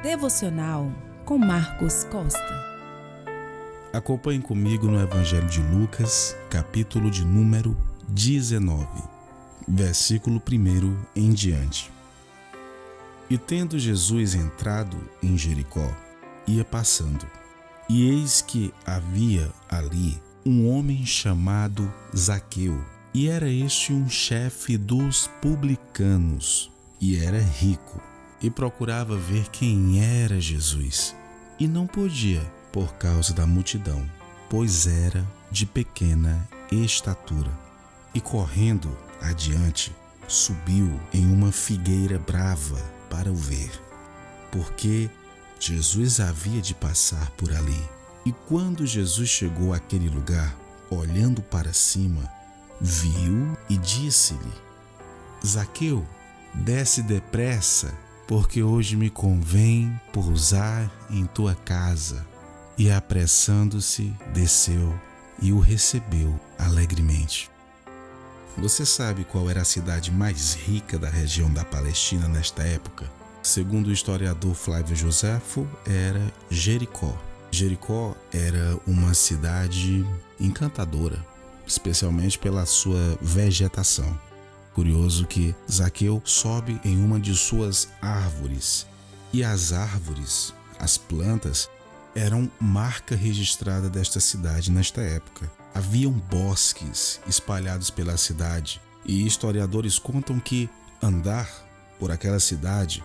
Devocional com Marcos Costa. Acompanhe comigo no Evangelho de Lucas, capítulo de número 19, versículo 1 em diante. E tendo Jesus entrado em Jericó, ia passando, e eis que havia ali um homem chamado Zaqueu, e era este um chefe dos publicanos, e era rico, e procurava ver quem era Jesus, e não podia, por causa da multidão, pois era de pequena estatura. E correndo adiante, subiu em uma figueira brava para o ver, porque Jesus havia de passar por ali. E quando Jesus chegou àquele lugar, olhando para cima, viu e disse-lhe: Zaqueu, desce depressa, porque hoje me convém pousar em tua casa. E apressando-se, desceu e o recebeu alegremente. Você sabe qual era a cidade mais rica da região da Palestina nesta época? Segundo o historiador Flávio Joséfo, era Jericó. Jericó era uma cidade encantadora, especialmente pela sua vegetação. Curioso que Zaqueu sobe em uma de suas árvores, e as árvores, as plantas, eram marca registrada desta cidade nesta época. Haviam bosques espalhados pela cidade, e historiadores contam que andar por aquela cidade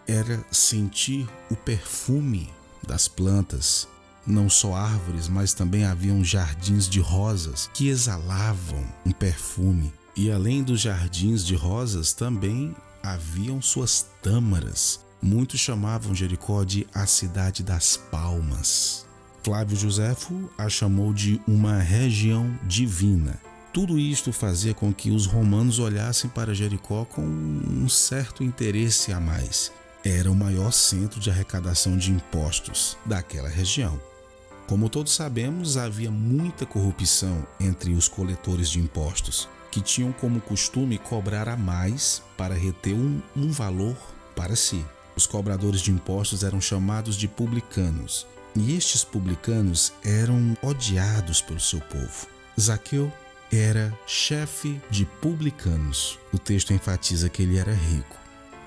era sentir o perfume das plantas. Não só árvores, mas também haviam jardins de rosas que exalavam um perfume. E além dos jardins de rosas, também haviam suas tâmaras. Muitos chamavam Jericó de a cidade das palmas. Flávio Joséfo a chamou de uma região divina. Tudo isto fazia com que os romanos olhassem para Jericó com um certo interesse a mais. Era o maior centro de arrecadação de impostos daquela região. Como todos sabemos, havia muita corrupção entre os coletores de impostos, que tinham como costume cobrar a mais para reter um valor para si. Os cobradores de impostos eram chamados de publicanos, e estes publicanos eram odiados pelo seu povo. Zaqueu era chefe de publicanos. O texto enfatiza que ele era rico.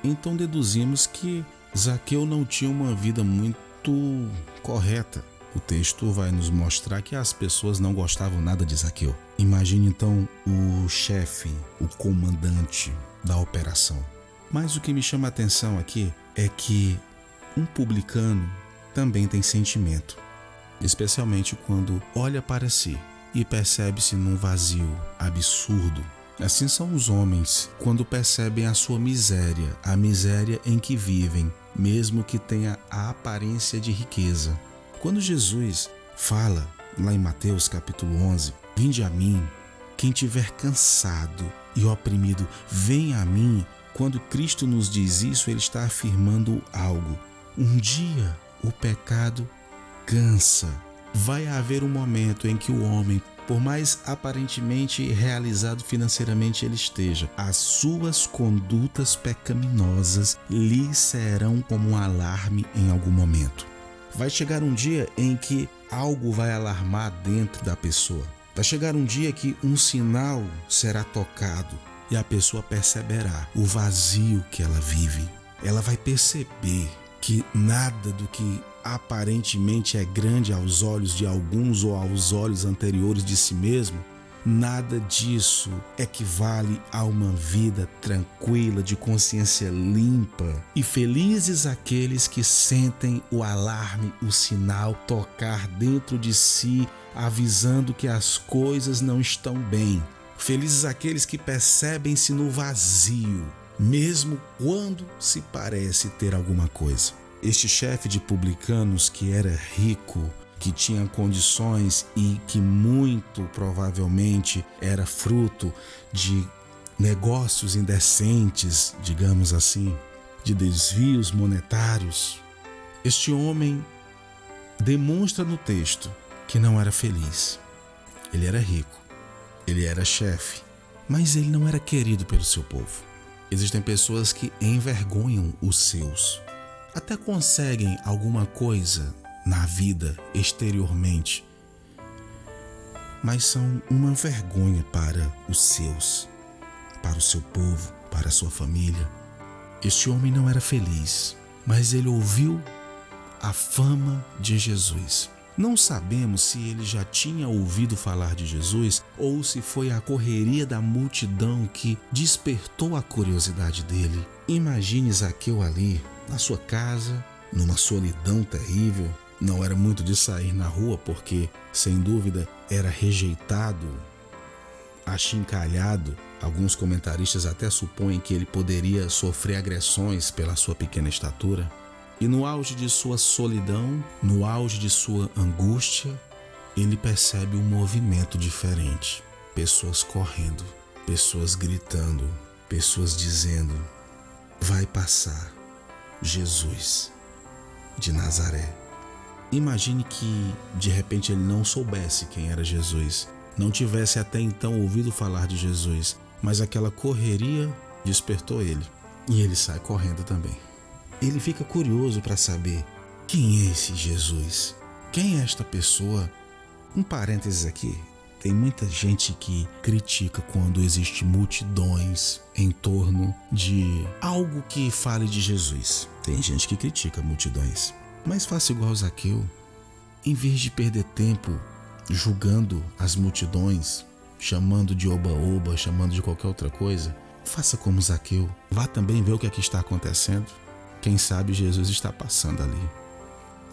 Então deduzimos que Zaqueu não tinha uma vida muito correta. O texto vai nos mostrar que as pessoas não gostavam nada de Zaqueu. Imagine então o chefe, o comandante da operação. Mas o que me chama a atenção aqui é que um publicano também tem sentimento, especialmente quando olha para si e percebe-se num vazio absurdo. Assim são os homens quando percebem a sua miséria, a miséria em que vivem, mesmo que tenha a aparência de riqueza. Quando Jesus fala lá em Mateus capítulo 11, vinde a mim, quem tiver cansado e oprimido, venha a mim. Quando Cristo nos diz isso, ele está afirmando algo. Um dia o pecado cansa. Vai haver um momento em que o homem, por mais aparentemente realizado financeiramente ele esteja, as suas condutas pecaminosas lhe serão como um alarme em algum momento. Vai chegar um dia em que algo vai alarmar dentro da pessoa. Vai chegar um dia que um sinal será tocado e a pessoa perceberá o vazio que ela vive. Ela vai perceber que nada do que aparentemente é grande aos olhos de alguns ou aos olhos anteriores de si mesmo, nada disso equivale a uma vida tranquila, de consciência limpa. E felizes aqueles que sentem o alarme, o sinal tocar dentro de si, avisando que as coisas não estão bem. Felizes aqueles que percebem-se no vazio, mesmo quando se parece ter alguma coisa. Este chefe de publicanos, que era rico, que tinha condições e que muito provavelmente era fruto de negócios indecentes, digamos assim, de desvios monetários. Este homem demonstra no texto que não era feliz. Ele era rico, ele era chefe, mas ele não era querido pelo seu povo. Existem pessoas que envergonham os seus. até conseguem alguma coisa na vida exteriormente, mas são uma vergonha para os seus, para o seu povo, para a sua família. Este homem não era feliz, mas ele ouviu a fama de Jesus. Não sabemos se ele já tinha ouvido falar de Jesus ou se foi a correria da multidão que despertou a curiosidade dele. Imagine Zaqueu ali, na sua casa, numa solidão terrível. Não era muito de sair na rua porque, sem dúvida, era rejeitado, achincalhado. Alguns comentaristas até supõem que ele poderia sofrer agressões pela sua pequena estatura. E no auge de sua solidão, no auge de sua angústia, ele percebe um movimento diferente. Pessoas correndo, pessoas gritando, pessoas dizendo: vai passar Jesus de Nazaré. Imagine que de repente ele não soubesse quem era Jesus, não tivesse até então ouvido falar de Jesus, mas aquela correria despertou ele e ele sai correndo também. Ele fica curioso para saber quem é esse Jesus, quem é esta pessoa. Um parênteses aqui, tem muita gente que critica quando existe multidões em torno de algo que fale de Jesus. Tem gente que critica multidões, mas faça igual Zaqueu. Em vez de perder tempo julgando as multidões, chamando de oba-oba, chamando de qualquer outra coisa, faça como Zaqueu. Vá também ver o que aqui está acontecendo. Quem sabe Jesus está passando ali.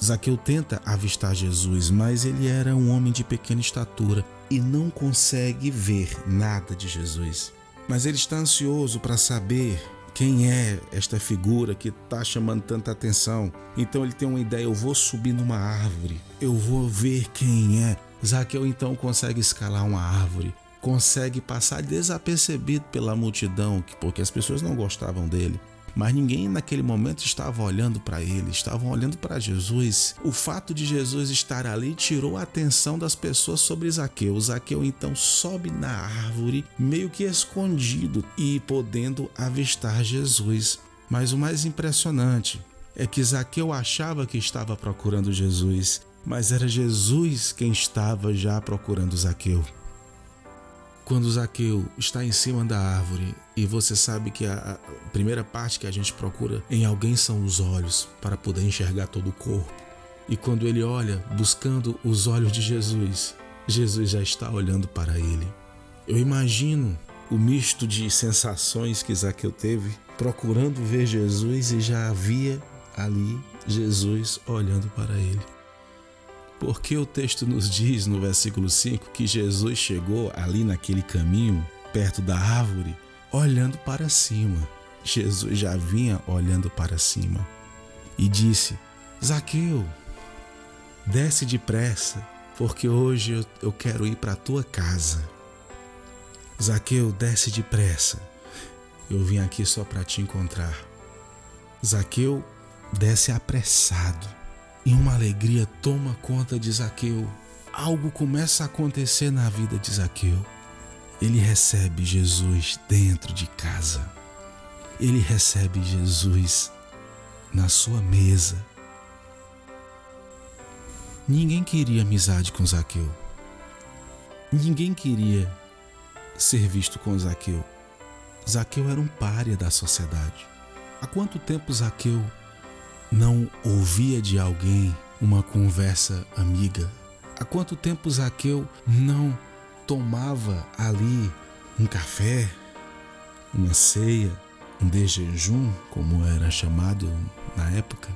Zaqueu tenta avistar Jesus, mas ele era um homem de pequena estatura e não consegue ver nada de Jesus. Mas ele está ansioso para saber quem é esta figura que está chamando tanta atenção. Então ele tem uma ideia: eu vou subir numa árvore, eu vou ver quem é. Zaqueu então consegue escalar uma árvore, consegue passar desapercebido pela multidão, porque as pessoas não gostavam dele. Mas ninguém naquele momento estava olhando para ele, estavam olhando para Jesus. O fato de Jesus estar ali tirou a atenção das pessoas sobre Zaqueu. Zaqueu então sobe na árvore, meio que escondido e podendo avistar Jesus. Mas o mais impressionante é que Zaqueu achava que estava procurando Jesus, mas era Jesus quem estava já procurando Zaqueu. Quando Zaqueu está em cima da árvore, e você sabe que a primeira parte que a gente procura em alguém são os olhos, para poder enxergar todo o corpo. E quando ele olha, buscando os olhos de Jesus, Jesus já está olhando para ele. Eu imagino o misto de sensações que Zaqueu teve, procurando ver Jesus e já havia ali Jesus olhando para ele. Porque o texto nos diz no versículo 5 que Jesus chegou ali naquele caminho, perto da árvore, olhando para cima. Jesus já vinha olhando para cima e disse: Zaqueu, desce depressa, porque hoje eu quero ir para a tua casa. Zaqueu, desce depressa, eu vim aqui só para te encontrar. Zaqueu desce apressado. E uma alegria toma conta de Zaqueu. Algo começa a acontecer na vida de Zaqueu. Ele recebe Jesus dentro de casa. Ele recebe Jesus na sua mesa. Ninguém queria amizade com Zaqueu. Ninguém queria ser visto com Zaqueu. Zaqueu era um pária da sociedade. Há quanto tempo Zaqueu não ouvia de alguém uma conversa amiga? Há quanto tempo Zaqueu não tomava ali um café, uma ceia, um de jejum, como era chamado na época?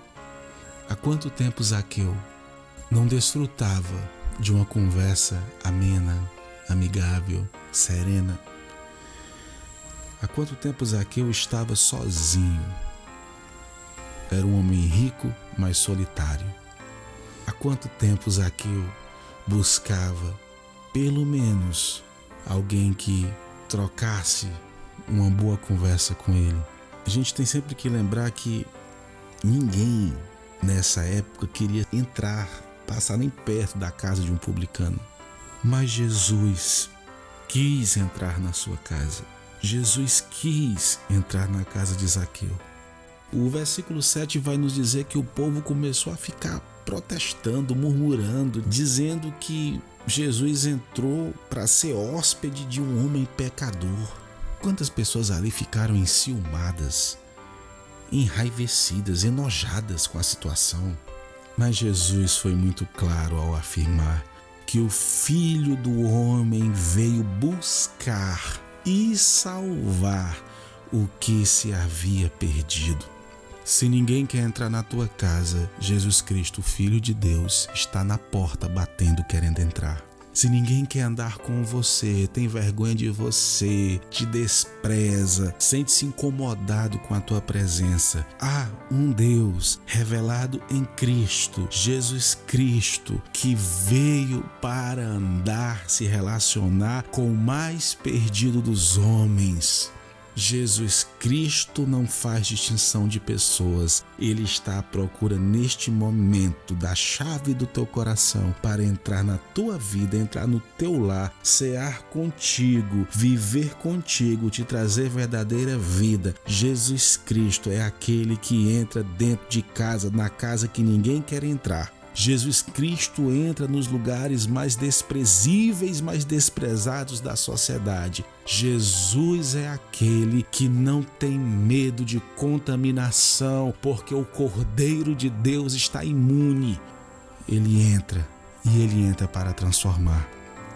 Há quanto tempo Zaqueu não desfrutava de uma conversa amena, amigável, serena? Há quanto tempo Zaqueu estava sozinho? Era um homem rico, mas solitário. Há quanto tempo Zaqueu buscava, pelo menos, alguém que trocasse uma boa conversa com ele? A gente tem sempre que lembrar que ninguém nessa época queria entrar, passar nem perto da casa de um publicano. Mas Jesus quis entrar na sua casa. Jesus quis entrar na casa de Zaqueu. O versículo 7 vai nos dizer que o povo começou a ficar protestando, murmurando, dizendo que Jesus entrou para ser hóspede de um homem pecador. Quantas pessoas ali ficaram enciumadas, enraivecidas, enojadas com a situação. Mas Jesus foi muito claro ao afirmar que o Filho do Homem veio buscar e salvar o que se havia perdido. Se ninguém quer entrar na tua casa, Jesus Cristo, Filho de Deus, está na porta batendo, querendo entrar. Se ninguém quer andar com você, tem vergonha de você, te despreza, sente-se incomodado com a tua presença, há um Deus revelado em Cristo, Jesus Cristo, que veio para andar, se relacionar com o mais perdido dos homens. Jesus Cristo não faz distinção de pessoas. Ele está à procura neste momento da chave do teu coração para entrar na tua vida, entrar no teu lar, cear contigo, viver contigo, te trazer verdadeira vida. Jesus Cristo é aquele que entra dentro de casa, na casa que ninguém quer entrar. Jesus Cristo entra nos lugares mais desprezíveis, mais desprezados da sociedade. Jesus é aquele que não tem medo de contaminação, porque o Cordeiro de Deus está imune. Ele entra e ele entra para transformar.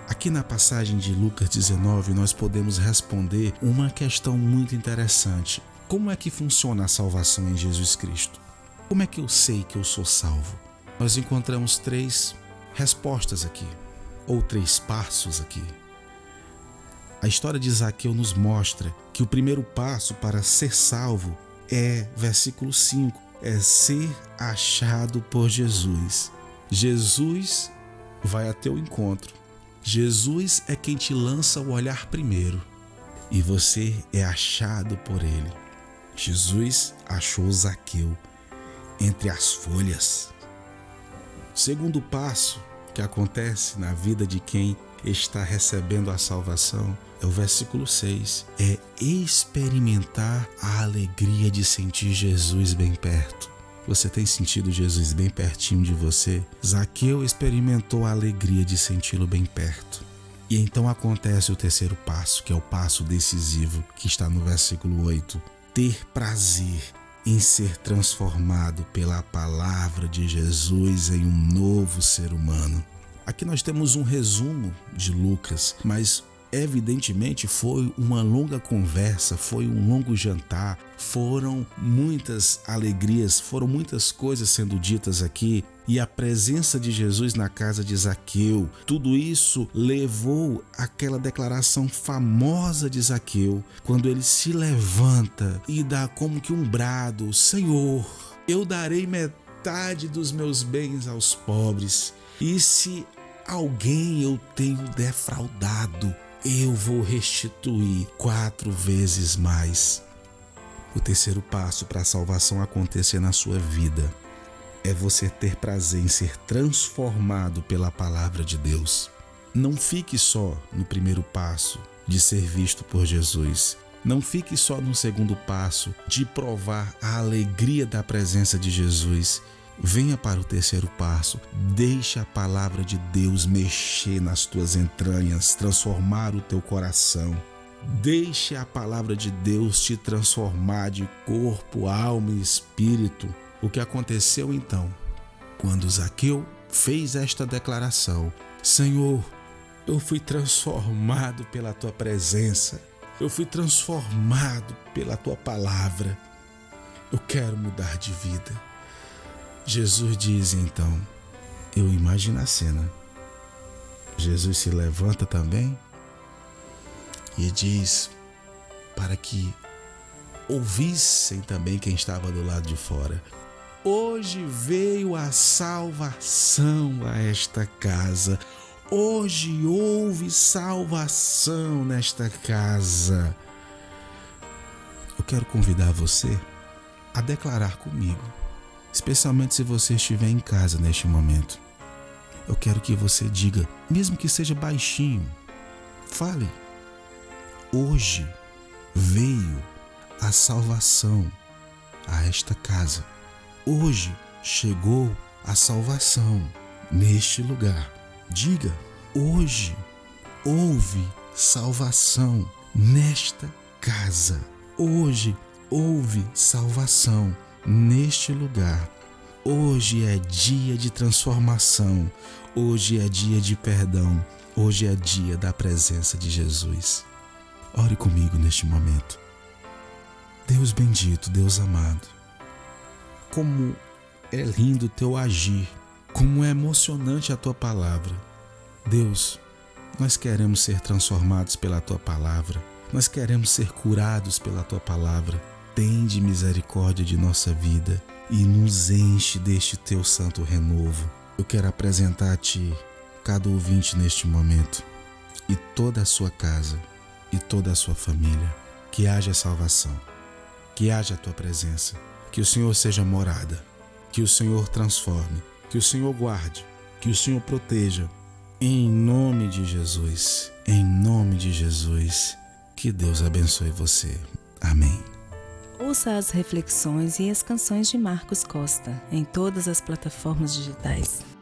Aqui na passagem de Lucas 19, nós podemos responder uma questão muito interessante. Como é que funciona a salvação em Jesus Cristo? Como é que eu sei que eu sou salvo? Nós encontramos 3 respostas aqui, ou 3 passos aqui. A história de Zaqueu nos mostra que o primeiro passo para ser salvo é, versículo 5, é ser achado por Jesus. Jesus vai a teu encontro. Jesus é quem te lança o olhar primeiro e você é achado por ele. Jesus achou Zaqueu entre as folhas. O segundo passo que acontece na vida de quem está recebendo a salvação é o versículo 6, é experimentar a alegria de sentir Jesus bem perto. Você tem sentido Jesus bem pertinho de você? Zaqueu experimentou a alegria de senti-lo bem perto. E então acontece o terceiro passo, que é o passo decisivo, que está no versículo 8, ter prazer em ser transformado pela palavra de Jesus em um novo ser humano. Aqui nós temos um resumo de Lucas, mas evidentemente foi uma longa conversa, foi um longo jantar, foram muitas alegrias, foram muitas coisas sendo ditas aqui, e a presença de Jesus na casa de Zaqueu, tudo isso levou àquela declaração famosa de Zaqueu, quando ele se levanta e dá como que um brado: Senhor, eu darei metade dos meus bens aos pobres, e se alguém eu tenho defraudado, eu vou restituir 4 vezes mais. O terceiro passo para a salvação acontecer na sua vida é você ter prazer em ser transformado pela palavra de Deus. Não fique só no primeiro passo de ser visto por Jesus. Não fique só no segundo passo de provar a alegria da presença de Jesus. Venha para o terceiro passo, deixe a palavra de Deus mexer nas tuas entranhas, transformar o teu coração. Deixe a palavra de Deus te transformar de corpo, alma e espírito. O que aconteceu então? Quando Zaqueu fez esta declaração: Senhor, eu fui transformado pela tua presença, eu fui transformado pela tua palavra, eu quero mudar de vida. Jesus diz então, eu imagino a cena, Jesus se levanta também e diz para que ouvissem também quem estava do lado de fora: hoje veio a salvação a esta casa, hoje houve salvação nesta casa. Eu quero convidar você a declarar comigo, especialmente se você estiver em casa neste momento. Eu quero que você diga, mesmo que seja baixinho, fale: hoje veio a salvação a esta casa. Hoje chegou a salvação neste lugar. Diga: hoje houve salvação nesta casa. Hoje houve salvação neste lugar. Hoje é dia de transformação. Hoje é dia de perdão. Hoje é dia da presença de Jesus. Ore comigo neste momento. Deus bendito, Deus amado, como é lindo o teu agir, como é emocionante a tua palavra. Deus, nós queremos ser transformados pela tua palavra, nós queremos ser curados pela tua palavra. Tende misericórdia de nossa vida e nos enche deste teu santo renovo. Eu quero apresentar a ti cada ouvinte neste momento e toda a sua casa e toda a sua família. Que haja salvação, que haja a tua presença, que o Senhor seja morada, que o Senhor transforme, que o Senhor guarde, que o Senhor proteja. Em nome de Jesus, em nome de Jesus, que Deus abençoe você. Amém. Ouça as reflexões e as canções de Marcos Costa em todas as plataformas digitais.